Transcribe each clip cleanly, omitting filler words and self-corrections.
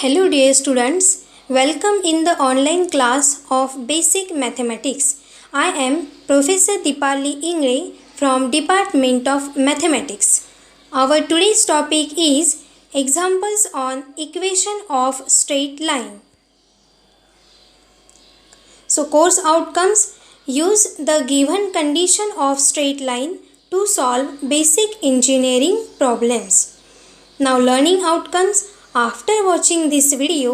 Hello dear students, welcome in the online class of Basic Mathematics. I am Professor Dipali Ingre from Department of Mathematics. Our today's topic is examples on equation of straight line. So course outcomes: use the given condition of straight line to solve basic engineering problems. Now learning outcomes: after watching this video,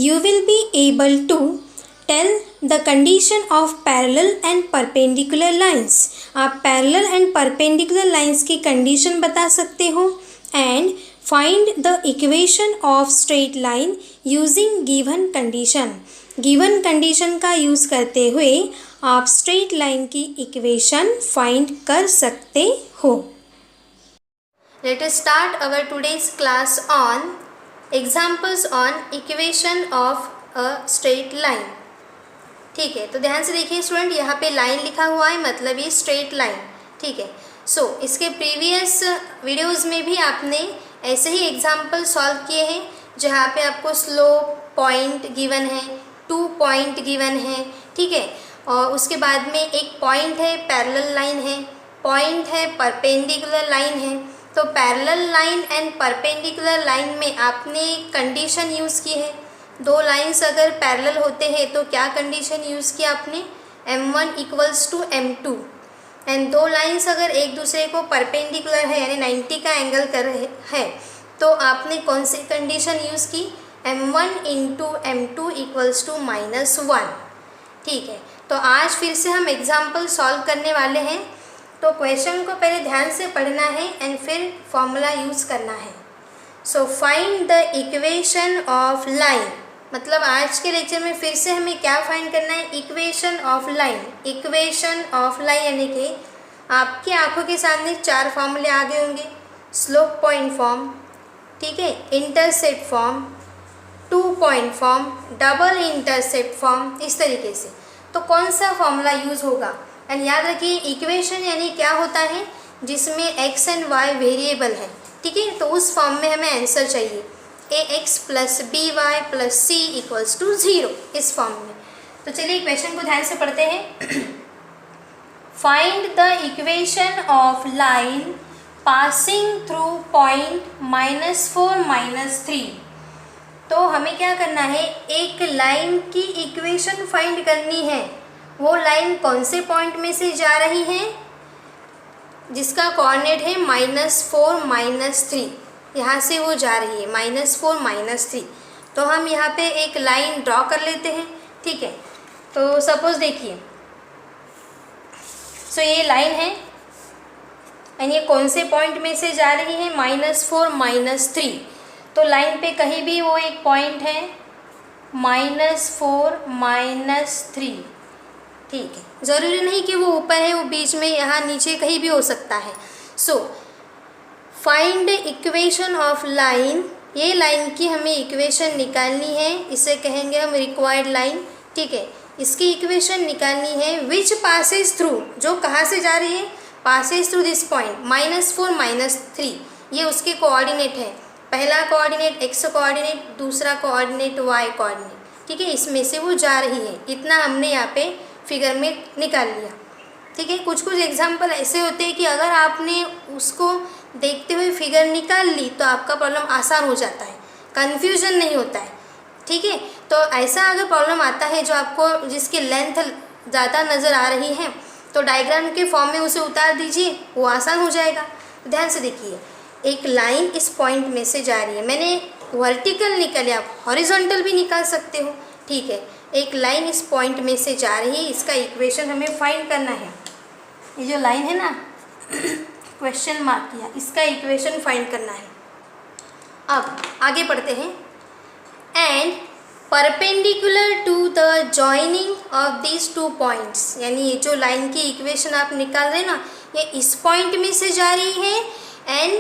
you will be able to tell the condition of parallel and perpendicular lines. आप parallel and perpendicular lines की condition बता सकते हो and find the equation of straight line using given condition. given condition का use करते हुए आप straight line की equation find कर सकते हो. Let us start our today's class on examples on equation of a straight line. ठीक है, तो ध्यान से देखिए स्टूडेंट, यहाँ पे लाइन लिखा हुआ है, मतलब ये स्ट्रेट लाइन. ठीक है, सो इसके प्रीवियस वीडियोस में भी आपने ऐसे ही एग्जाम्पल सॉल्व किए हैं जहाँ पे आपको स्लोप पॉइंट गिवन है, 2 पॉइंट गिवन है. ठीक है, और उसके बाद में एक पॉइंट है, पैरेलल लाइन है, पॉइंट है, परपेंडिकुलर लाइन है. तो parallel line and perpendicular line में आपने कंडीशन यूज़ की है. दो लाइंस अगर पैरेलल होते हैं तो क्या कंडीशन यूज़ किया आपने? m1 = m2. एंड दो लाइंस अगर एक दूसरे को परपेंडिकुलर है यानी 90 का एंगल कर रहे हैं तो आपने कौन सी कंडीशन यूज़ की? m1 × m2 = -1. ठीक है, तो आज फिर से हम एग्जाम्पल सॉल्व करने वाले हैं. तो क्वेश्चन को पहले ध्यान से पढ़ना है एंड फिर फॉर्मूला यूज़ करना है. So find the equation of line. मतलब आज के लेक्चर में फिर से हमें क्या फाइंड करना है? Equation of line. Equation of line यानी कि आपकी आंखों के सामने 4 फॉर्मूले आ गए होंगे. स्लोप पॉइंट फॉर्म, ठीक है, intercept form, 2 point form, double intercept form, इस तरीके से. तो कौन सा फॉर्मूला यूज़ होगा? एंड याद रखिए इक्वेशन यानी क्या होता है? जिसमें x एंड y वेरिएबल है. ठीक है, तो उस फॉर्म में हमें आंसर चाहिए ax + by + c = 0, इस फॉर्म में. तो चलिए क्वेश्चन को ध्यान से पढ़ते हैं. Find the equation of line passing through point -4 -3. तो हमें क्या करना है? एक लाइन की इक्वेशन फाइंड करनी है. वो लाइन कौन से पॉइंट में से जा रही है? जिसका कोऑर्डिनेट है -4 -3. यहाँ से वो जा रही है -4 -3. तो हम यहाँ पे एक लाइन ड्रॉ कर लेते हैं. ठीक है, तो सपोज देखिए, सो ये लाइन है एंड ये कौन से पॉइंट में से जा रही है? -4 -3. तो लाइन पे कहीं भी वो एक पॉइंट है -4 -3. ठीक है, ज़रूरी नहीं कि वो ऊपर है, वो बीच में, यहाँ नीचे कहीं भी हो सकता है. So find equation of line. ये लाइन की हमें इक्वेशन निकालनी है, इसे कहेंगे हम रिक्वायर्ड लाइन. ठीक है, इसकी इक्वेशन निकालनी है विच पासेज थ्रू, जो कहाँ से जा रही है? Passage through this point -4 -3. ये उसके कोऑर्डिनेट है. पहला कोऑर्डिनेट x कोऑर्डिनेट, दूसरा कोऑर्डिनेट y कोऑर्डिनेट. ठीक है, इसमें से वो जा रही है. इतना हमने यहाँ पे फिगर में निकाल लिया. ठीक है, कुछ कुछ एग्जाम्पल ऐसे होते हैं कि अगर आपने उसको देखते हुए फिगर निकाल ली तो आपका प्रॉब्लम आसान हो जाता है, कन्फ्यूजन नहीं होता है. ठीक है, तो ऐसा अगर प्रॉब्लम आता है जो आपको जिसकी लेंथ ज़्यादा नज़र आ रही है तो डायग्राम के फॉर्म में उसे उतार दीजिए, वो आसान हो जाएगा. ध्यान से देखिए, एक लाइन इस पॉइंट में से जा रही है. मैंने वर्टिकल निकाले, आप हॉरिजॉन्टल भी निकाल सकते हो. ठीक है, एक लाइन इस पॉइंट में से जा रही है, इसका इक्वेशन हमें फाइंड करना है. ये जो लाइन है ना, क्वेश्चन मार्क किया, इसका इक्वेशन फाइंड करना है. अब आगे बढ़ते हैं. And perpendicular to the joining of these 2 points. यानी ये जो लाइन की इक्वेशन आप निकाल रहे हैं ना, ये इस पॉइंट में से जा रही है एंड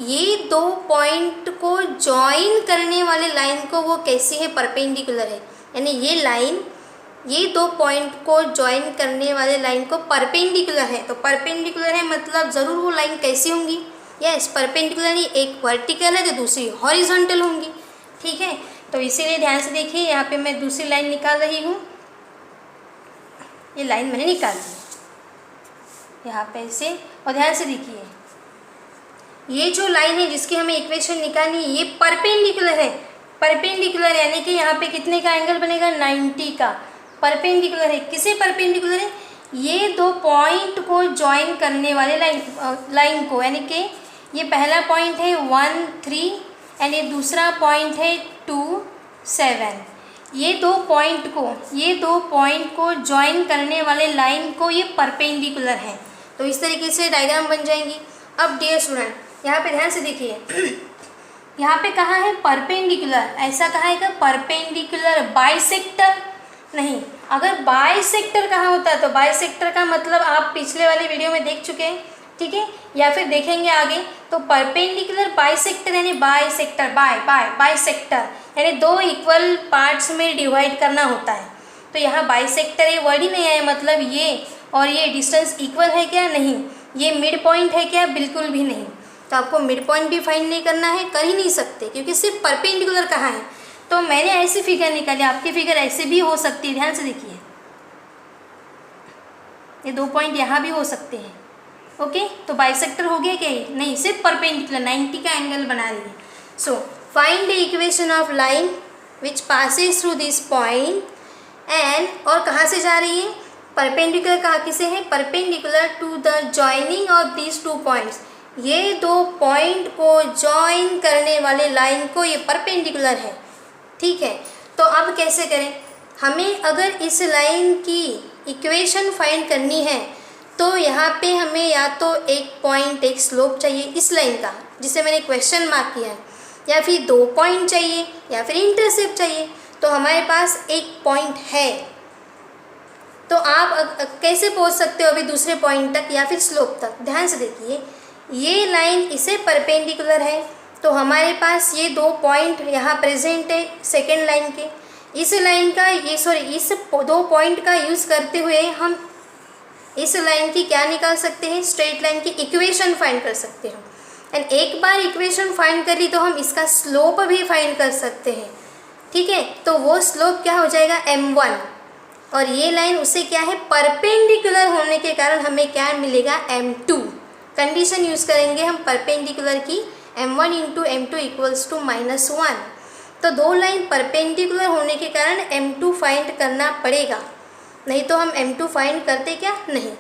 ये 2 पॉइंट को जॉइन करने वाले लाइन को वो कैसी है? परपेंडिकुलर है. यानी ये लाइन ये 2 पॉइंट को ज्वाइन करने वाले लाइन को परपेंडिकुलर है. तो परपेंडिकुलर है मतलब ज़रूर वो लाइन कैसी होंगी? यस, परपेंडिकुलर नहीं, एक वर्टिकल है तो दूसरी हॉरिजॉन्टल होंगी. ठीक है, तो इसीलिए ध्यान से देखिए, यहाँ पे मैं दूसरी लाइन निकाल रही हूँ। ये लाइन मैंने निकाल दी यहाँ पे ऐसे, और ध्यान से देखिए ये जो लाइन है जिसकी हमें इक्वेशन निकालनी है ये परपेंडिकुलर है। परपेंडिकुलर यानी कि यहाँ पे कितने का एंगल बनेगा, 90 का। परपेंडिकुलर है, किसे परपेंडिकुलर है, ये दो पॉइंट को ज्वाइन करने वाले लाइन को, यानी कि ये पहला पॉइंट है 1 3 एंड ये दूसरा पॉइंट है 2 7। ये दो पॉइंट को ज्वाइन करने वाले लाइन को ये परपेंडिकुलर है। तो इस तरीके से डायग्राम बन जाएंगी। अब डियर स्टूडेंट यहाँ पे ध्यान से देखिए, यहाँ पे कहा है परपेंडिकुलर, ऐसा कहा है कि परपेंडिकुलर बाइसेक्टर नहीं। अगर बाइसेक्टर कहा होता है तो बाइसेक्टर का मतलब आप पिछले वाली वीडियो में देख चुके हैं, ठीक है, या फिर देखेंगे आगे। तो परपेंडिकुलर बाइसेक्टर यानी बाइसेक्टर बाइसेक्टर यानी दो इक्वल पार्ट्स में डिवाइड करना होता है। तो यहाँ बाइसेक्टर ये वर्ड ही नहीं आया, मतलब ये और ये डिस्टेंस इक्वल है क्या, नहीं। ये मिड पॉइंट है क्या, बिल्कुल भी नहीं। तो आपको मिड पॉइंट भी फाइंड नहीं करना है, कर ही नहीं सकते, क्योंकि सिर्फ परपेंडिकुलर कहा है। तो मैंने ऐसी फिगर निकाली, आपकी फिगर ऐसे भी हो सकती है। ध्यान से देखिए, ये दो पॉइंट यहाँ भी हो सकते हैं। ओके, तो बाइसेक्टर हो गया क्या ये, नहीं, सिर्फ परपेंडिकुलर 90 का एंगल बना रही है। So find the equation of line which passes through this point and, और कहाँ से जा रही है, परपेंडिकुलर कहाँ किसे है, perpendicular to the joining of these 2 points. ये दो पॉइंट को जॉइन करने वाले लाइन को ये परपेंडिकुलर है, ठीक है। तो अब कैसे करें, हमें अगर इस लाइन की इक्वेशन फाइंड करनी है तो यहाँ पे हमें या तो एक पॉइंट एक स्लोप चाहिए इस लाइन का, जिसे मैंने क्वेश्चन मार्क किया है, या फिर 2 पॉइंट चाहिए, या फिर इंटरसेप्ट चाहिए। तो हमारे पास एक पॉइंट है, तो आप कैसे पहुँच सकते हो अभी दूसरे पॉइंट तक या फिर स्लोप तक। ध्यान से देखिए, ये लाइन इसे परपेंडिकुलर है, तो हमारे पास ये 2 पॉइंट यहाँ प्रेजेंट है सेकेंड लाइन के। इस लाइन का इस 2 पॉइंट का यूज़ करते हुए हम इस लाइन की क्या निकाल सकते हैं, स्ट्रेट लाइन की इक्वेशन फाइंड कर सकते हैं। एंड एक बार इक्वेशन फाइंड कर ली तो हम इसका स्लोप भी फाइंड कर सकते हैं, ठीक है। तो वो स्लोप क्या हो जाएगा, m1, और ये लाइन उसे क्या है, परपेंडिकुलर होने के कारण हमें क्या मिलेगा, m2। कंडीशन यूज़ करेंगे हम परपेंडिकुलर की, m1 into m2 equals to -1। तो दो लाइन परपेंडिकुलर होने के कारण m2 फाइंड करना पड़ेगा, नहीं तो हम m2 फाइंड करते क्या, नहीं।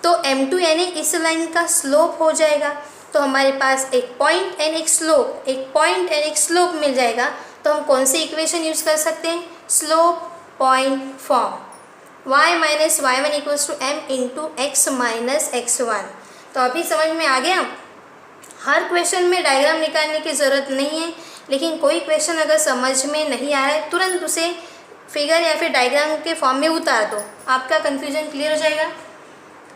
तो m2 यानी इस लाइन का स्लोप हो जाएगा। तो हमारे पास एक पॉइंट एंड एक स्लोप, एक पॉइंट एंड एक स्लोप मिल जाएगा। तो हम कौन सी इक्वेशन यूज़ कर सकते हैं, slope point form, y minus y1 equals to m into x minus x1। तो अभी समझ में आ गया। हर क्वेश्चन में डायग्राम निकालने की ज़रूरत नहीं है, लेकिन कोई क्वेश्चन अगर समझ में नहीं आ रहा है तुरंत उसे फिगर या फिर डायग्राम के फॉर्म में उतार दो, आपका कन्फ्यूजन क्लियर हो जाएगा।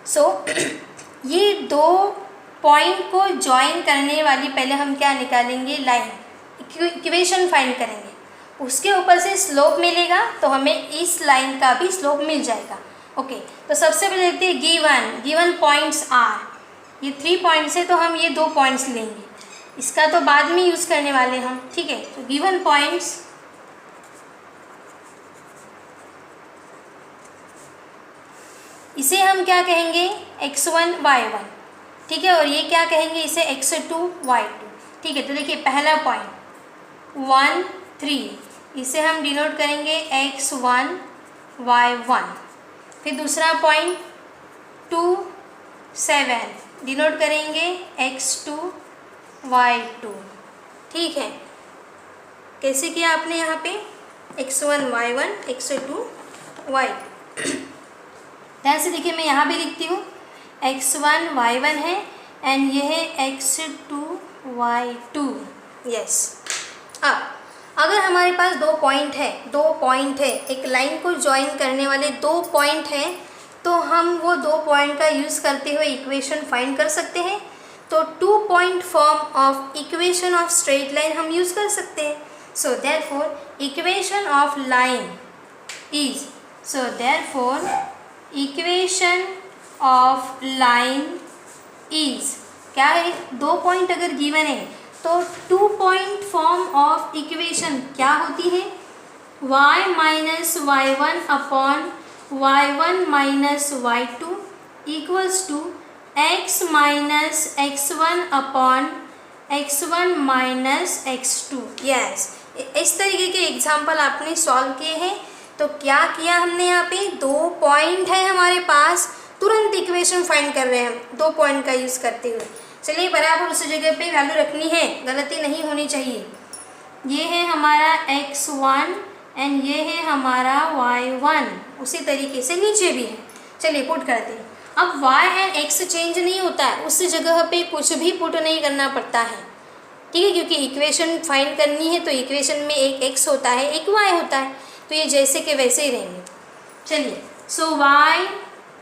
सो ये 2 पॉइंट को ज्वाइन करने वाली पहले हम क्या निकालेंगे, लाइन, इक्वेशन फाइंड करेंगे, उसके ऊपर से स्लोप मिलेगा तो हमें इस लाइन का भी स्लोप मिल जाएगा। ओके, तो सबसे पहले देखते हैं गिवन पॉइंट्स आर, ये 3 पॉइंट्स है तो हम ये 2 पॉइंट्स लेंगे, इसका तो बाद में यूज़ करने वाले हम, ठीक है। तो गिवन पॉइंट्स, इसे हम क्या कहेंगे, x1 y1, ठीक है, और ये क्या कहेंगे, इसे x2 y2, ठीक है। तो देखिए पहला पॉइंट 1 3, इसे हम डिनोट करेंगे x1 y1। फिर दूसरा पॉइंट 2 7, डिनोट करेंगे x2 y2, ठीक है। कैसे किया आपने यहाँ पे, x1 y1 x2 y2। ध्यान से देखिए, मैं यहाँ भी लिखती हूँ, x1 y1 है एंड ये है x2 y2, यस। अब अगर हमारे पास 2 पॉइंट है, एक लाइन को ज्वाइन करने वाले 2 पॉइंट हैं, तो हम वो 2 पॉइंट का यूज़ करते हुए इक्वेशन फाइंड कर सकते हैं। तो 2 point form of equation of straight line हम यूज़ कर सकते हैं। So therefore equation of line is, equation of line is क्या है, 2 पॉइंट अगर गिवन है तो 2 पॉइंट फॉर्म ऑफ इक्वेशन क्या होती है? y minus y1 upon y1 minus y2 equals to x minus x1 upon x1 minus x2। Yes, इस तरीके के एग्जाम्पल आपने सॉल्व किए हैं। तो क्या किया हमने यहाँ पे, 2 पॉइंट है हमारे पास, तुरंत इक्वेशन फाइंड कर रहे हैं हम 2 पॉइंट का यूज़ करते हुए। चलिए बराबर उसी जगह पे वैल्यू रखनी है, गलती नहीं होनी चाहिए। ये है हमारा x1 एंड ये है हमारा y1, उसी तरीके से नीचे भी है। चलिए पुट करते हैं। अब y एंड x चेंज नहीं होता है, उस जगह पे कुछ भी पुट नहीं करना पड़ता है, ठीक है, क्योंकि इक्वेशन फाइंड करनी है तो इक्वेशन में एक x होता है एक y होता है, तो ये जैसे के वैसे ही रहेंगे। चलिए सो y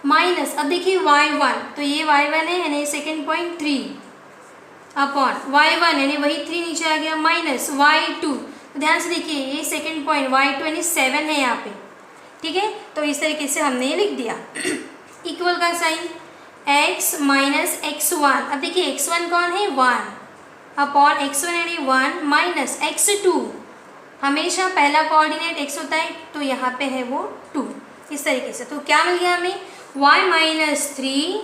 माइनस, अब देखिए y1, तो ये y1 है यानी सेकेंड पॉइंट 3 अपॉन y1 यानी वही 3 नीचे आ गया, माइनस y2, ध्यान से देखिए ये सेकेंड पॉइंट y2 यानी 7 है यहाँ पे, ठीक है। तो इस तरीके से हमने ये लिख दिया इक्वल का साइन, x माइनस x1, अब देखिए x1 कौन है 1 अपॉन x1 यानी 1 माइनस x2, हमेशा पहला कोऑर्डिनेट x होता है तो यहाँ पे है वो 2, इस तरीके से। तो क्या मिल गया हमें, y माइनस 3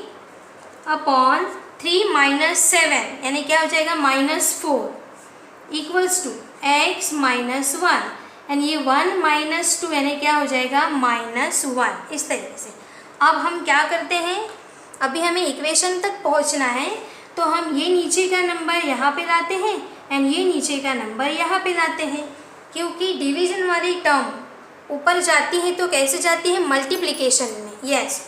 अपॉन 3 माइनस 7 यानी क्या हो जाएगा -4 equals to x minus 1 and ये 1 माइनस 2 यानी क्या हो जाएगा -1, इस तरीके से। अब हम क्या करते हैं, अभी हमें इक्वेशन तक पहुंचना है तो हम ये नीचे का नंबर यहाँ पे लाते हैं एंड ये नीचे का नंबर यहाँ पे लाते हैं, क्योंकि डिवीजन वाली टर्म ऊपर जाती है तो कैसे जाती है, मल्टीप्लिकेशन में। यस,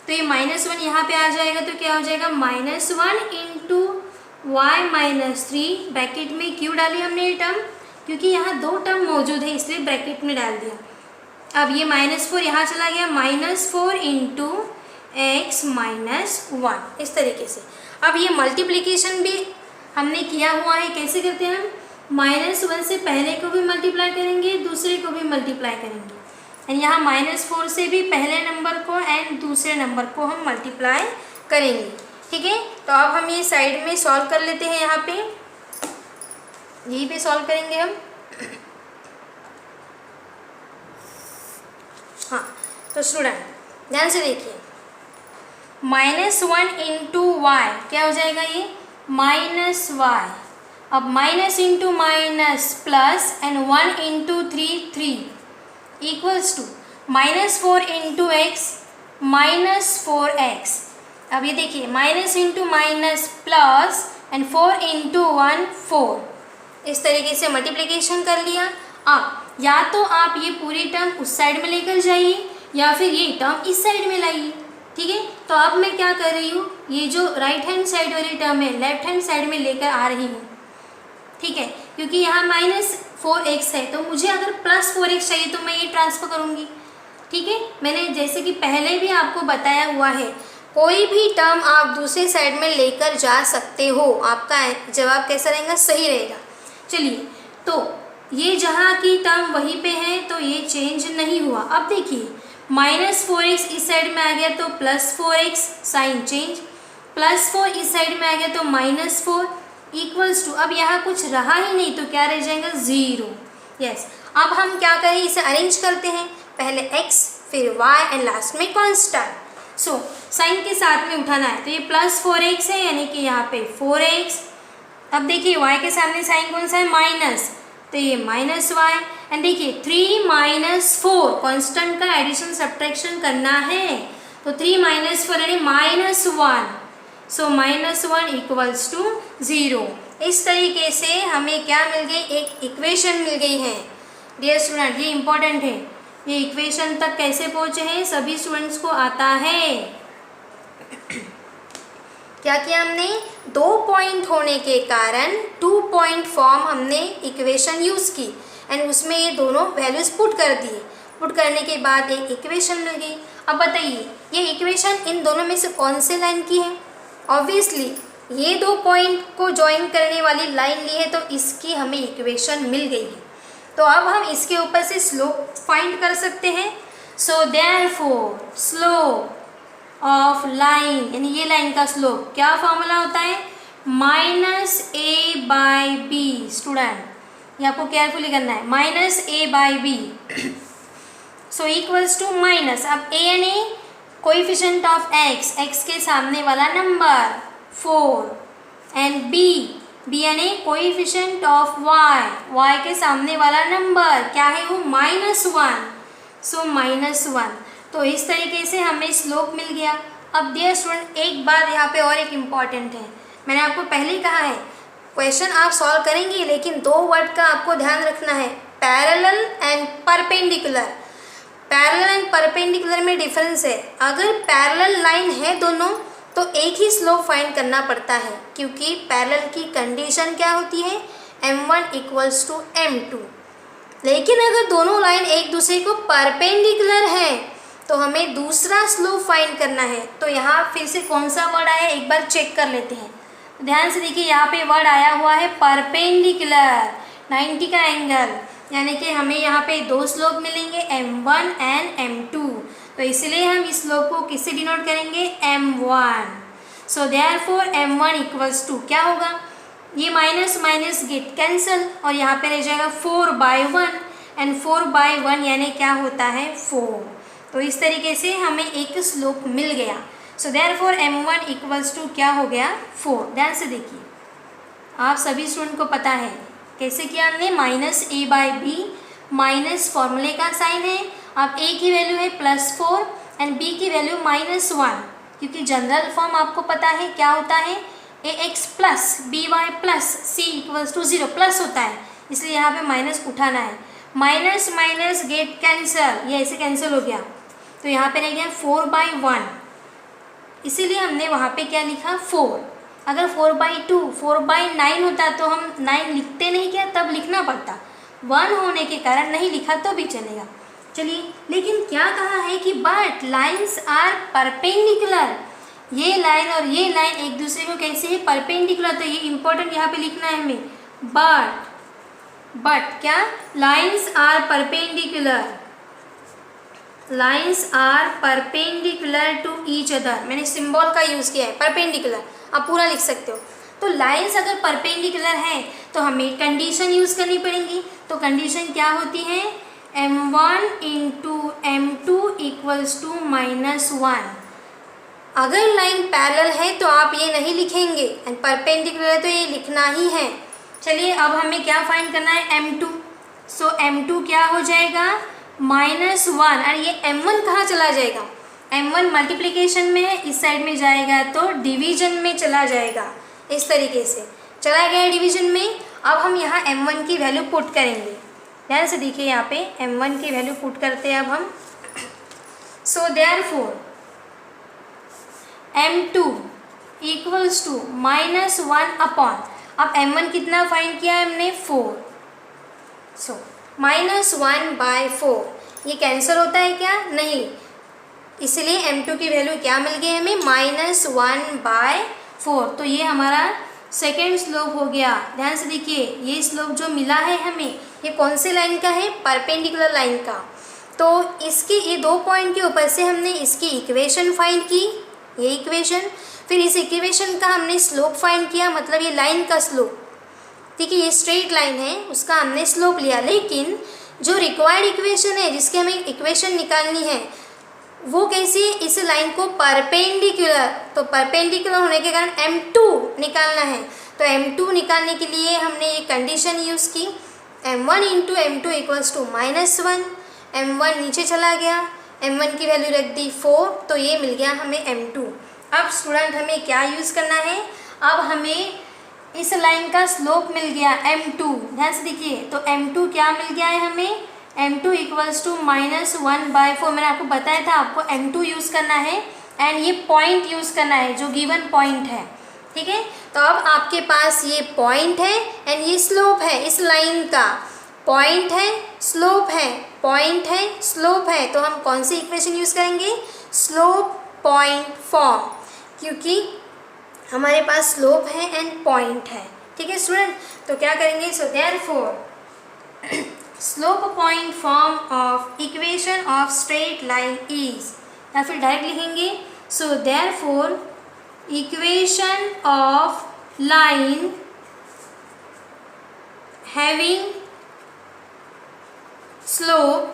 तो ये -1 यहाँ पे आ जाएगा तो क्या हो जाएगा -1 इंटू y माइनस 3, ब्रैकेट में क्यों डाली हमने ये टर्म, क्योंकि यहाँ 2 टर्म मौजूद है इसलिए ब्रैकेट में डाल दिया। अब ये -4 यहाँ चला गया, -4 इंटू x माइनस 1, इस तरीके से। अब ये मल्टीप्लिकेशन भी हमने किया हुआ है, कैसे करते हैं हम, -1 से पहले को भी मल्टीप्लाई करेंगे, दूसरे को भी मल्टीप्लाई करेंगे, एंड यहाँ -4 से भी पहले नंबर को एंड दूसरे नंबर को हम मल्टीप्लाई करेंगे, ठीक है। तो अब हम ये साइड में सॉल्व कर लेते हैं, यहाँ पे यहीं पे सॉल्व करेंगे हम। हाँ, तो स्टूडेंट ध्यान से देखिए, -1 इंटू वाई क्या हो जाएगा, ये -y, अब minus into minus plus and 1 into 3 equals to -4 into x -4x। अब ये देखिए minus into minus plus and 4 into 1 4, इस तरीके से मल्टीप्लिकेशन कर लिया। अब या तो आप ये पूरी टर्म उस साइड में लेकर जाइए या फिर ये टर्म इस साइड में लाइए, ठीक है। तो अब मैं क्या कर रही हूँ, ये जो राइट हैंड साइड वाली टर्म है लेफ्ट हैंड साइड में लेकर आ रही हूँ, ठीक है, क्योंकि यहाँ -4x है तो मुझे अगर +4x चाहिए तो मैं ये ट्रांसफ़र करूँगी, ठीक है। मैंने जैसे कि पहले भी आपको बताया हुआ है, कोई भी टर्म आप दूसरे साइड में लेकर जा सकते हो, आपका जवाब कैसा रहेगा, सही रहेगा। चलिए, तो ये जहाँ की टर्म वहीं पे है तो ये चेंज नहीं हुआ। अब देखिए -4x इस साइड में आ गया तो +4x, साइन चेंज, +4 इस साइड में आ गया तो -4 इक्वल्स टू, अब यहाँ कुछ रहा ही नहीं तो क्या रह जाएगा 0। यस, अब हम क्या करें, इसे अरेंज करते हैं, पहले x फिर y एंड लास्ट में कांस्टेंट। सो साइन के साथ में उठाना है तो ये +4x है यानी कि यहाँ पे 4x। अब देखिए y के सामने साइन कौन सा है, माइनस, तो ये -y एंड देखिए 3 - 4 कांस्टेंट का एडिशन सब्ट्रैक्शन करना है तो 3 - 4 यानी -1, सो -1 इक्वल्स टू 0। इस तरीके से हमें क्या मिल गई, एक इक्वेशन मिल गई है। डियर स्टूडेंट, ये इम्पोर्टेंट है, ये इक्वेशन तक कैसे पहुँचे हैं सभी स्टूडेंट्स को आता है। क्या किया हमने, 2 पॉइंट होने के कारण 2 पॉइंट फॉर्म हमने इक्वेशन यूज़ की एंड उसमें ये दोनों वैल्यूज़ पुट कर दिए। पुट करने के बाद एक इक्वेशन मिल गई। अब बताइए ये इक्वेशन इन दोनों में से कौन से लाइन की है, ऑब्वियसली ये 2 पॉइंट को ज्वाइन करने वाली लाइन ली है तो इसकी हमें इक्वेशन मिल गई है। तो अब हम इसके ऊपर से स्लोप फाइंड कर सकते हैं। So therefore slope of line, यानी ये लाइन का स्लोप क्या फॉर्मूला होता है, minus a by b. Student ये आपको केयरफुली करना है, minus a by b. So equals to minus, अब ए यानी कोएफिशिएंट ऑफ एक्स, एक्स के सामने वाला नंबर 4, एंड बी, बी यानी कोएफिशिएंट ऑफ वाई, वाई के सामने वाला नंबर क्या है वो -1, सो -1। तो इस तरीके से हमें स्लोप मिल गया। अब डियर स्टूडेंट एक बात यहाँ पे और एक इम्पॉर्टेंट है, मैंने आपको पहले ही कहा है क्वेश्चन आप सॉल्व करेंगे लेकिन 2 वर्ड का आपको ध्यान रखना है, parallel and perpendicular. Parallel and perpendicular में डिफरेंस है। अगर पैरेलल लाइन है दोनों तो एक ही स्लोप फाइंड करना पड़ता है, क्योंकि पैरेलल की कंडीशन क्या होती है, m1 इक्वल्स टू m2। लेकिन अगर दोनों लाइन एक दूसरे को परपेंडिकुलर है तो हमें दूसरा स्लोप फाइंड करना है। तो यहाँ फिर से कौन सा वर्ड आया एक बार चेक कर लेते हैं। ध्यान से देखिए, यहाँ पे वर्ड आया हुआ है परपेंडिकुलर, 90 का एंगल, यानी कि हमें यहाँ पे 2 स्लोप मिलेंगे, m1 एंड m2। तो इसलिए हम इस स्लोप को किससे डिनोट करेंगे, m1। So therefore m1 equals to क्या होगा, ये माइनस माइनस गेट कैंसिल और यहाँ पे रह जाएगा 4/1, एंड 4/1 यानी क्या होता है 4। तो इस तरीके से हमें एक स्लोप मिल गया। So therefore m1 equals to क्या हो गया 4। ध्यान से देखिए, आप सभी स्टूडेंट को पता है कैसे किया हमने, minus a by b, minus फॉर्मूले का साइन है। अब ए की वैल्यू है +4 एंड बी की वैल्यू -1, क्योंकि जनरल फॉर्म आपको पता है क्या होता है, ax plus by plus c equals to 0, plus होता है, इसलिए यहाँ पे माइनस उठाना है। माइनस माइनस गेट कैंसिल, ये ऐसे कैंसिल हो गया, तो यहाँ पे रह गया 4/1, इसीलिए हमने वहाँ पे क्या लिखा 4। अगर 4/2, 4/9 होता तो हम 9 लिखते नहीं, क्या तब लिखना पड़ता, 1 होने के कारण नहीं लिखा तो भी चलेगा। चलिए, लेकिन क्या कहा है कि बट लाइन्स आर परपेंडिकुलर, ये लाइन और ये लाइन एक दूसरे को कैसे है, परपेंडिकुलर। तो ये इंपॉर्टेंट यहाँ पे लिखना है हमें, बट क्या, lines are perpendicular, lines are perpendicular to each other. मैंने सिंबल का यूज़ किया है, परपेंडिकुलर, आप पूरा लिख सकते हो। तो लाइन्स अगर परपेंडिकुलर है तो हमें कंडीशन यूज़ करनी पड़ेगी। तो कंडीशन क्या होती है, m1 into m2 equals to -1। अगर लाइन पैरेलल है तो आप ये नहीं लिखेंगे, एंड परपेंडिकुलर है तो ये लिखना ही है। चलिए, अब हमें क्या फाइंड करना है, m2। सो m2 क्या हो जाएगा, -1, और ये m1 कहाँ चला जाएगा, m1 मल्टीप्लिकेशन में है, इस साइड में जाएगा तो डिवीजन में चला जाएगा। इस तरीके से चला गया डिवीजन में। अब हम यहाँ m1 की वैल्यू पुट करेंगे। ध्यान से देखिए, यहाँ पे m1 की वैल्यू पुट करते हैं अब हम। So therefore m2 equals to -1 upon, अब m1 कितना फाइंड किया है हमने 4, सो -1/4, ये कैंसिल होता है क्या, नहीं, इसलिए m2 की वैल्यू क्या मिल गई हमें, -1/4। तो ये हमारा सेकेंड स्लोप हो गया। ध्यान से देखिए, ये स्लोप जो मिला है हमें, ये कौन से लाइन का है, परपेंडिकुलर लाइन का। तो इसके ये 2 पॉइंट के ऊपर से हमने इसकी इक्वेशन फाइंड की, ये इक्वेशन, फिर इस इक्वेशन का हमने स्लोप फाइंड किया, मतलब ये लाइन का स्लोप, ठीक है, ये स्ट्रेट लाइन है उसका हमने स्लोप लिया। लेकिन जो रिक्वायर्ड इक्वेशन है जिसके हमें इक्वेशन निकालनी है वो कैसी है, इस लाइन को परपेंडिकुलर, तो परपेंडिकुलर होने के कारण m2 निकालना है। तो m2 निकालने के लिए हमने ये कंडीशन यूज़ की, m1 into m2 equals to -1, m1 नीचे चला गया, m1 की वैल्यू रख दी 4, तो ये मिल गया हमें m2। अब स्टूडेंट हमें क्या यूज़ करना है, अब हमें इस लाइन का स्लोप मिल गया m2। ध्यान से देखिए, तो m2 क्या मिल गया है हमें, m2 इक्वल्स टू -1/4। मैंने आपको बताया था आपको m2 यूज़ करना है एंड ये पॉइंट यूज़ करना है जो गिवन पॉइंट है, ठीक है। तो अब आपके पास ये पॉइंट है एंड ये स्लोप है, इस लाइन का पॉइंट है, स्लोप है, पॉइंट है, स्लोप है। तो हम कौन सी इक्वेशन यूज़ करेंगे, स्लोप पॉइंट फॉर्म, क्योंकि हमारे पास स्लोप है एंड पॉइंट है, ठीक है स्टूडेंट। तो क्या करेंगे, सो therefore slope point form of equation of straight line is, या फिर डायरेक्ट लिखेंगे, सो therefore equation of line having slope,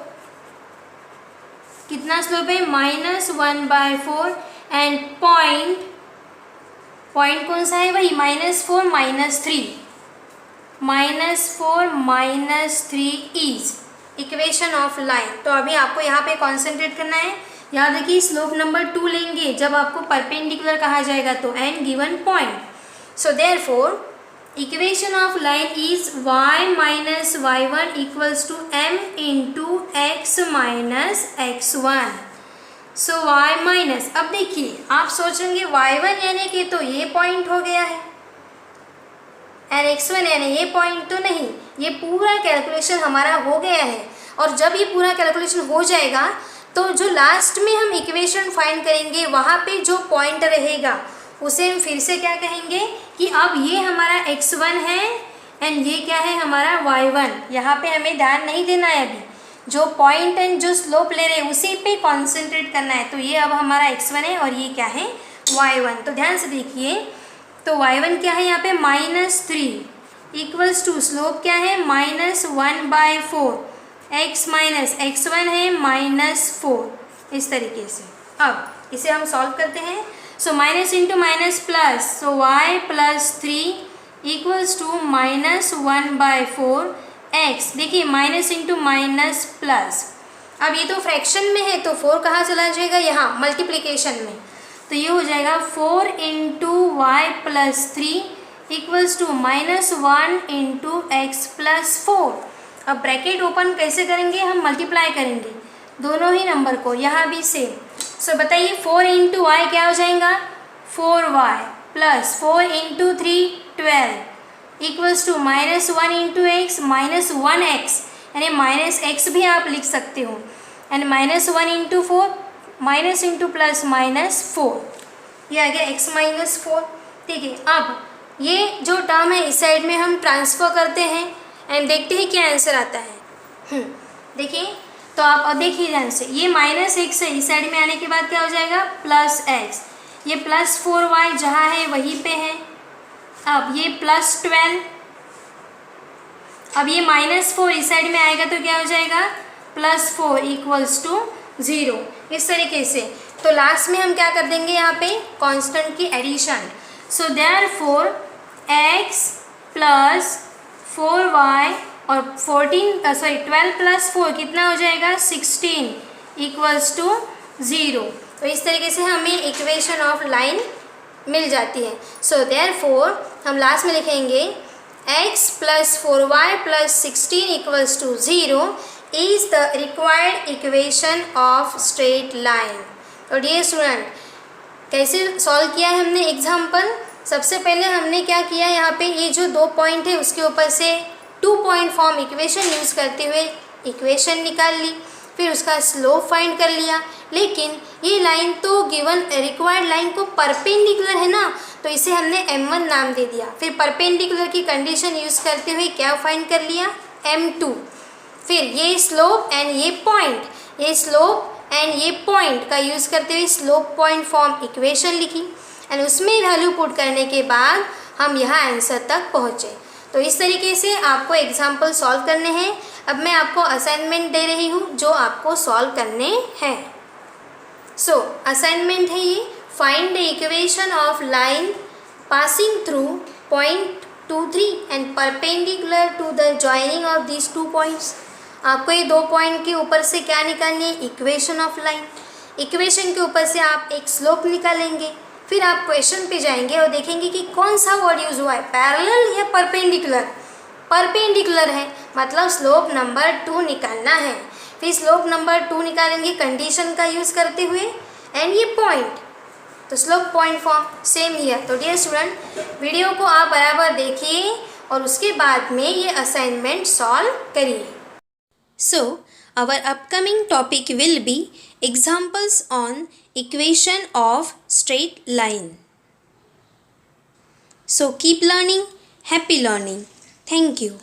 कितना स्लोप है, -1/4 एंड पॉइंट कौन सा है, वही -4 -3 इज इक्वेशन ऑफ लाइन। तो अभी आपको यहाँ पे कॉन्सेंट्रेट करना है। याद रखिए स्लोप नंबर 2 लेंगे जब आपको परपेंडिकुलर कहा जाएगा तो, and given point. So therefore equation of line is y minus y1 equals to m into x minus x1। So y minus, अब देखिए आप सोचेंगे y1 यानी कि तो ये पॉइंट हो गया है एंड x1 यानी ये पॉइंट तो नहीं। ये पूरा कैलकुलेशन हमारा हो गया है, और जब ये पूरा कैलकुलेशन हो जाएगा तो जो लास्ट में हम इक्वेशन फाइंड करेंगे वहाँ पे जो पॉइंट रहेगा उसे हम फिर से क्या कहेंगे कि अब ये हमारा x1 है एंड ये क्या है हमारा y1। यहाँ पे हमें ध्यान नहीं देना है, अभी जो पॉइंट एंड जो स्लोप ले रहे हैं उसी पे कॉन्सेंट्रेट करना है। तो ये अब हमारा x1 है और ये क्या है y1। तो ध्यान से देखिए, तो y1 क्या है यहाँ पे -3 इक्वल्स टू स्लोप क्या है -1/4, x माइनस x1 है -4। इस तरीके से अब इसे हम सॉल्व करते हैं। So minus into minus plus, so y plus 3 equals to -1/4 x। देखिए माइनस इंटू माइनस प्लस, अब ये तो फ्रैक्शन में है तो 4 कहाँ चला जाएगा, यहाँ मल्टीप्लिकेशन में। तो ये हो जाएगा 4 into y plus 3 equals to -1 into x plus 4। अब ब्रैकेट ओपन कैसे करेंगे, हम मल्टीप्लाई करेंगे दोनों ही नंबर को, यहाँ भी सेम। सो बताइए 4 इंटू वाई क्या हो जाएगा 4y plus 4 into 3 12 equals to -1 into x -1x, यानी -x भी आप लिख सकते हो, and -1 into 4 minus into plus -4, ये आ गया x -4। ठीक है, अब ये जो टर्म है इस साइड में हम ट्रांसफ़र करते हैं एंड देखते हैं क्या आंसर आता है। देखिए तो आप अब देखिए ध्यान से, ये -x है, इस साइड में आने के बाद क्या हो जाएगा +x, ये +4y जहाँ है वहीं पे है। अब ये +12, अब ये -4 इस साइड में आएगा तो क्या हो जाएगा +4 इक्वल्स टू 0। इस तरीके से तो लास्ट में हम क्या कर देंगे यहाँ पे कांस्टेंट की addition. So therefore x plus 4y और 12 प्लस 4 कितना हो जाएगा 16 इक्वल्स टू 0। तो इस तरीके से हमें इक्वेशन ऑफ लाइन मिल जाती है। सो देयरफॉर हम लास्ट में लिखेंगे x plus 4y plus 16 equals to 0 is the required equation of straight line। तो डियर स्टूडेंट, कैसे सॉल्व किया है हमने एग्जाम्पल। सबसे पहले हमने क्या किया, यहाँ पे ये जो 2 पॉइंट है उसके ऊपर से 2 पॉइंट फॉर्म इक्वेशन यूज़ करते हुए इक्वेशन निकाल ली, फिर उसका स्लोप फाइंड कर लिया। लेकिन ये लाइन तो गिवन रिक्वायर्ड लाइन को परपेंडिकुलर है ना, तो इसे हमने m1 नाम दे दिया। फिर परपेंडिकुलर की कंडीशन यूज़ करते हुए क्या फाइंड कर लिया m2। फिर ये स्लोप एंड ये पॉइंट, ये स्लोप एंड ये पॉइंट का यूज़ करते हुए स्लोप पॉइंट फॉर्म इक्वेशन लिखी एंड उसमें वैल्यू पुट करने के बाद हम यहाँ आंसर तक पहुँचे। तो इस तरीके से आपको एग्जाम्पल सॉल्व करने हैं। अब मैं आपको असाइनमेंट दे रही हूँ जो आपको सॉल्व करने हैं। सो असाइनमेंट है ये, find the equation of line passing through point 2, 3 and perpendicular to the joining of these 2 points. आपको ये 2 पॉइंट के ऊपर से क्या निकालनी है, इक्वेशन ऑफ लाइन। इक्वेशन के ऊपर से आप एक स्लोप निकालेंगे, फिर आप क्वेश्चन पे जाएंगे और देखेंगे कि कौन सा वर्ड यूज़ हुआ है, पैरेलल या परपेंडिकुलर। परपेंडिकुलर है मतलब स्लोप नंबर 2 निकालना है। फिर स्लोप नंबर 2 निकालेंगे कंडीशन का यूज़ करते हुए एंड ये पॉइंट, तो स्लोप पॉइंट फॉर्म सेम ही है। तो डियर स्टूडेंट, वीडियो को आप बराबर देखिए और उसके बाद में ये असाइनमेंट सॉल्व करिए। So, our upcoming topic will be examples on equation of straight line. So, keep learning, happy learning. Thank you.